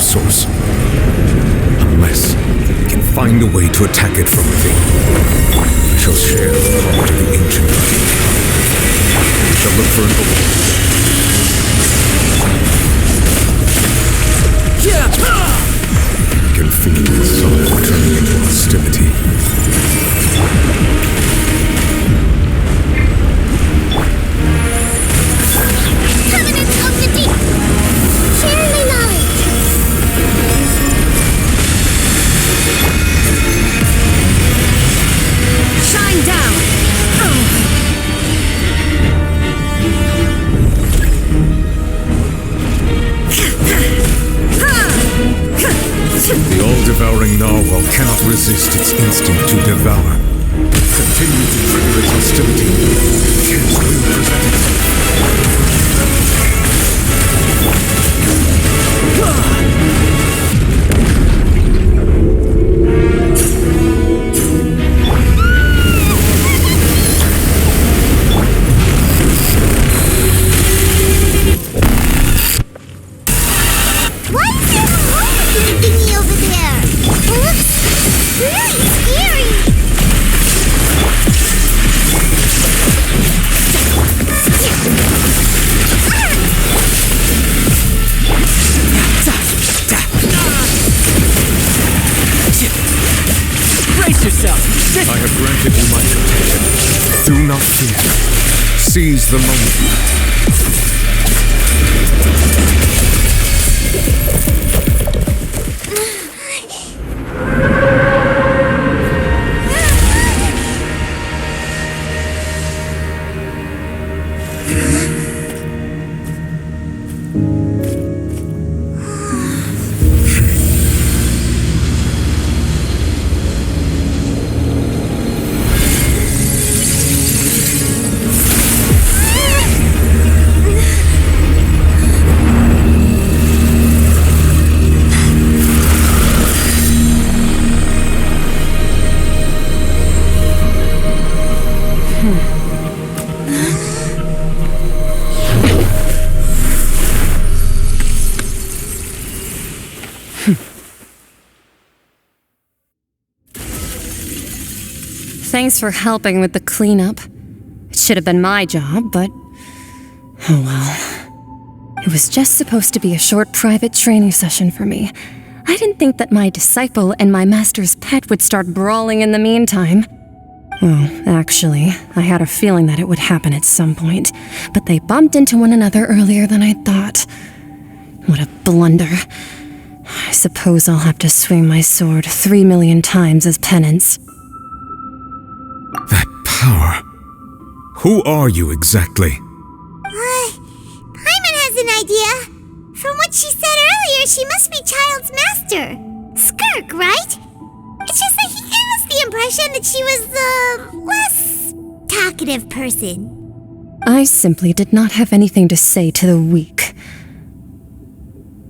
source. Unless we can find a way to attack it from within, we shall share a part of the ancient light. We shall look for an opening. I can feel the sorrow turning into hostility. Covenants of the Deep! Share the knowledge! Shine down! The All-Devouring Narwhale cannot resist its instinct to devour. Continue to trigger its hostility. Chance will present itself. Why is there a hole thingy over there? It looks really scary. Brace yourself! I have granted you my protection. Do not fear. Seize the moment. Thanks for helping with the cleanup. It should have been my job, but oh well. It was just supposed to be a short private training session for me. I didn't think that my disciple and my master's pet would start brawling in the meantime. Well, actually, I had a feeling that it would happen at some point, but they bumped into one another earlier than I thought. What a blunder. I suppose I'll have to swing my sword 3 million times as penance. That power. Who are you exactly? Paimon has an idea. From what she said earlier, she must be Childe's master. Skirk, right? It's just that he gave us the impression that she was the less talkative person. I simply did not have anything to say to the weak.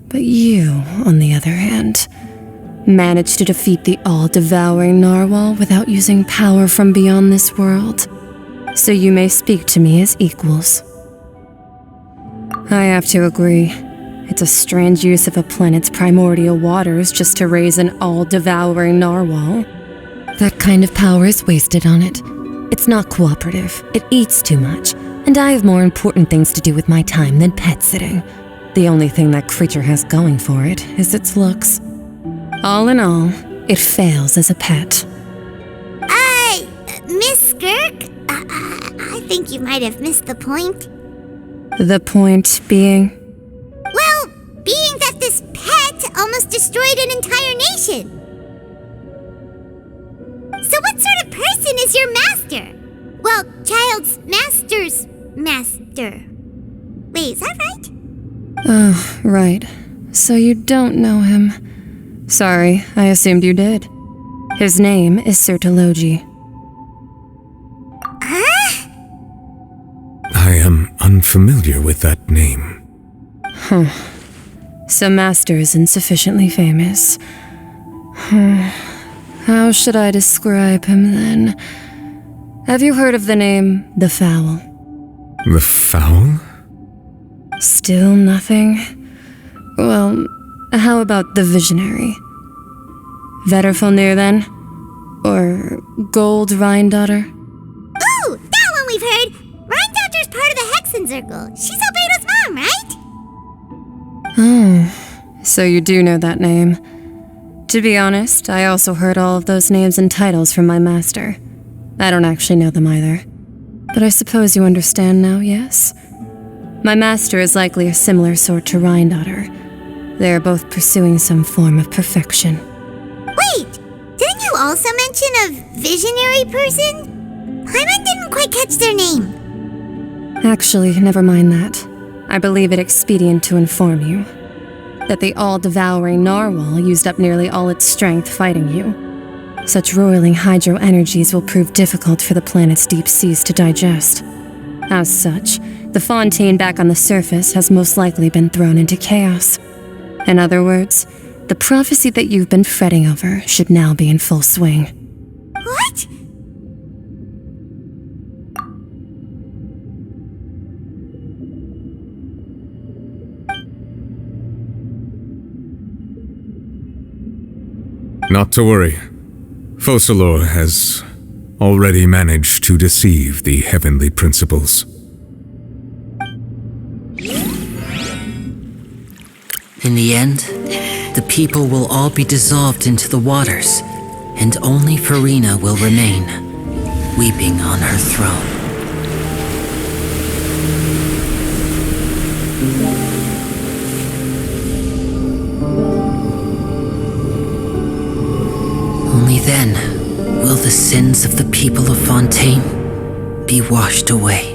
But you, on the other hand, managed to defeat the All-Devouring Narwhale without using power from beyond this world. So you may speak to me as equals. I have to agree. It's a strange use of a planet's primordial waters just to raise an all-devouring narwhal. That kind of power is wasted on it. It's not cooperative, it eats too much, and I have more important things to do with my time than pet sitting. The only thing that creature has going for it is its looks. All in all, it fails as a pet. Miss Skirk? I think you might have missed the point. The point being? Well, being that this pet almost destroyed an entire nation. So what sort of person is your master? Well, Childe's master's master. Wait, is that right? Oh, right. So you don't know him. Sorry, I assumed you did. His name is Sertologi. Huh? I am unfamiliar with that name. Huh. So Master isn't sufficiently famous. How should I describe him then? Have you heard of the name The Fowl? The Fowl? Still nothing? Well, How about the Visionary? Vetterfalnir, then? Or Gold Rhine-Daughter? Ooh, that one we've heard! Rhine-Daughter's part of the Hexen Circle. She's Albedo's mom, right? Oh, so you do know that name. To be honest, I also heard all of those names and titles from my master. I don't actually know them either. But I suppose you understand now, yes? My master is likely a similar sort to Rhine-Daughter. They are both pursuing some form of perfection. Wait! Didn't you also mention a visionary person? Paimon didn't quite catch their name. Actually, never mind that. I believe it expedient to inform you that the all-devouring Narwhal used up nearly all its strength fighting you. Such roiling hydro energies will prove difficult for the planet's deep seas to digest. As such, the fontaine back on the surface has most likely been thrown into chaos. In other words, the prophecy that you've been fretting over should now be in full swing. What? Not to worry. Focalor has already managed to deceive the heavenly principles. In the end, the people will all be dissolved into the waters, and only Farina will remain, weeping on her throne. Only then will the sins of the people of Fontaine be washed away.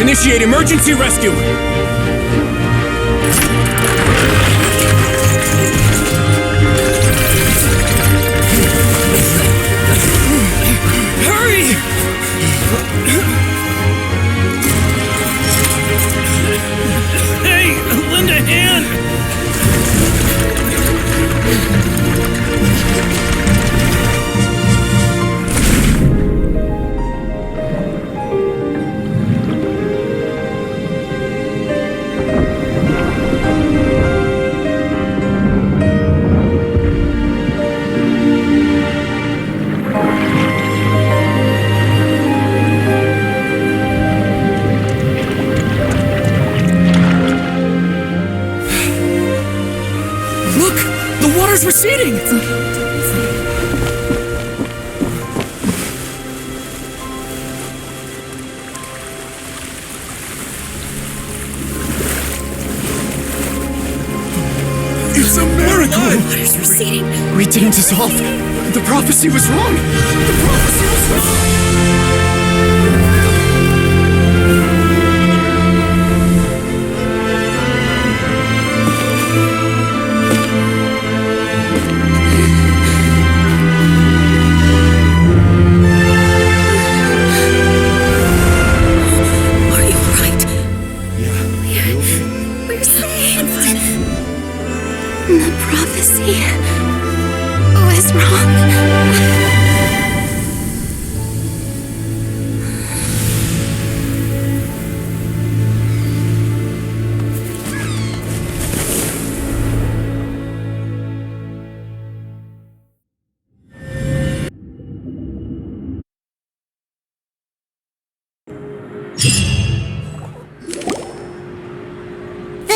Initiate emergency rescue! Hurry! Hey, lend a hand! Receding! It's a miracle! Water's receding. We didn't dissolve. The prophecy was wrong. The prophecy was wrong. The prophecy was wrong.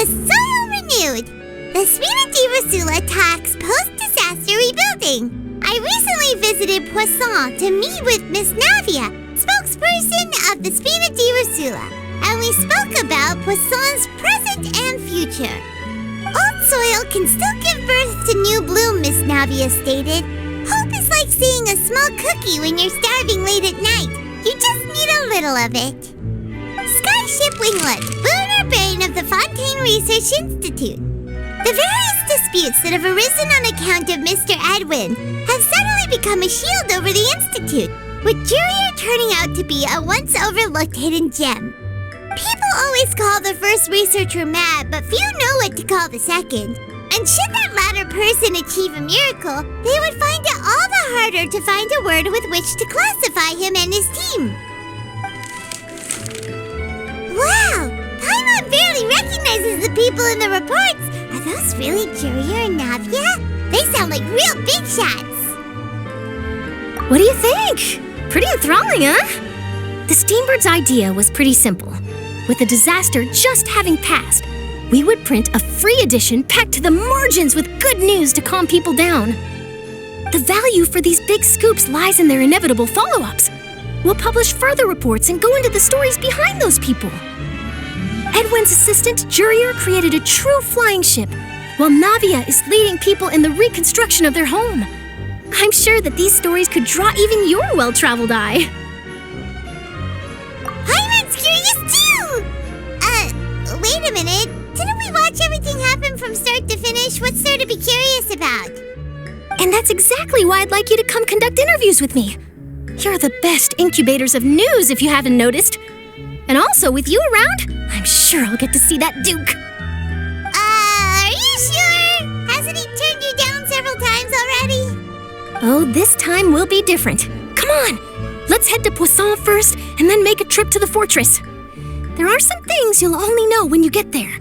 was so renewed. The Spina di Rosula talks post-disaster rebuilding. I recently visited Poisson to meet with Miss Navia, spokesperson of the Spina di Rosula, and we spoke about Poisson's present and future. Old soil can still give birth to new bloom, Miss Navia stated. Hope is like seeing a small cookie when you're starving late at night. You just need a little of it. Skyship Winglet, boon or bane of the Fontaine Research Institute. The various disputes that have arisen on account of Mr. Edwin have suddenly become a shield over the Institute, with Jurier turning out to be a once overlooked hidden gem. People always call the first researcher mad, but few know what to call the second. And should that latter person achieve a miracle, they would find it all the harder to find a word with which to classify him and his team. Wow! Paimon barely recognizes the people in the reports. Are those really Jurier and Navia? They sound like real big shots. What do you think? Pretty enthralling, huh? The Steambird's idea was pretty simple. With the disaster just having passed, we would print a free edition packed to the margins with good news to calm people down. The value for these big scoops lies in their inevitable follow-ups. We'll publish further reports and go into the stories behind those people. Edwin's assistant, Jurier, created a true flying ship, while Navia is leading people in the reconstruction of their home. I'm sure that these stories could draw even your well-traveled eye. Paimon's curious too! Wait a minute. Didn't we watch everything happen from start to finish? What's there to be curious about? And that's exactly why I'd like you to come conduct interviews with me. You're the best incubators of news, if you haven't noticed. And also, with you around, I'm sure I'll get to see that Duke. Are you sure? Hasn't he turned you down several times already? Oh, this time will be different. Come on, let's head to Poisson first, and then make a trip to the fortress. There are some things you'll only know when you get there.